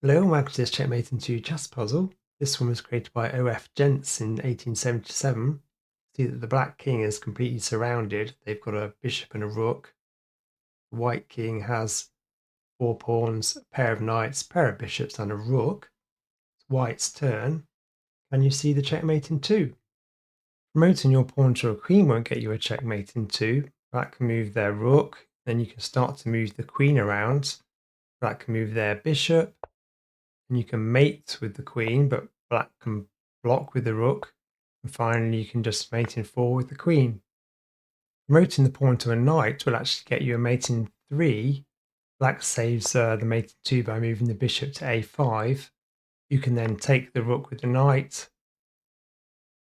Hello and welcome to this Checkmating 2 chess puzzle. This one was created by O F Jentz in 1877. See that the black king is completely surrounded. They've got a bishop and a rook. The white king has 4 pawns, a pair of knights, a pair of bishops and a rook. It's white's turn. Can you see the checkmate in 2? Promoting your pawn to a queen won't get you a checkmate in 2. Black can move their rook. Then you can start to move the queen around. Black can move their bishop. And you can mate with the queen, but black can block with the rook. And finally, you can just mate in 4 with the queen. Promoting the pawn to a knight will actually get you a mate in 3. Black saves the mate in 2 by moving the bishop to a5. You can then take the rook with the knight.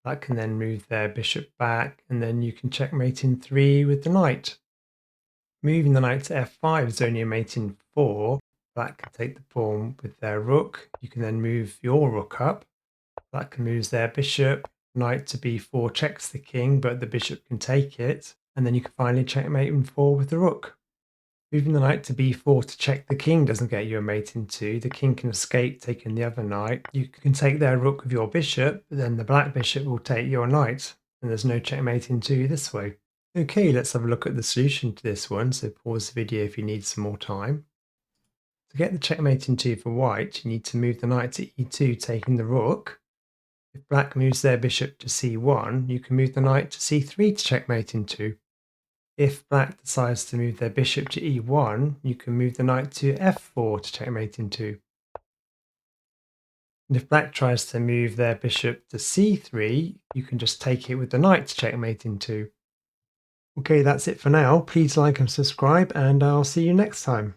Black can then move their bishop back, and then you can checkmate in 3 with the knight. Moving the knight to f5 is only a mate in 4. Black can take the pawn with their rook. You can then move your rook up. Black can move their bishop. Knight to b4 checks the king, but the bishop can take it. And then you can finally checkmate in 4 with the rook. Moving the knight to b4 to check the king doesn't get you a mate in 2. The king can escape, taking the other knight. You can take their rook with your bishop, but then the black bishop will take your knight. And there's no checkmate in 2 this way. Okay, let's have a look at the solution to this one. So pause the video if you need some more time. To get the checkmate in 2 for white, you need to move the knight to e2, taking the rook. If black moves their bishop to c1, you can move the knight to c3 to checkmate in 2. If black decides to move their bishop to e1, you can move the knight to f4 to checkmate in 2. And if black tries to move their bishop to c3, you can just take it with the knight to checkmate in 2. Okay, that's it for now. Please like and subscribe, and I'll see you next time.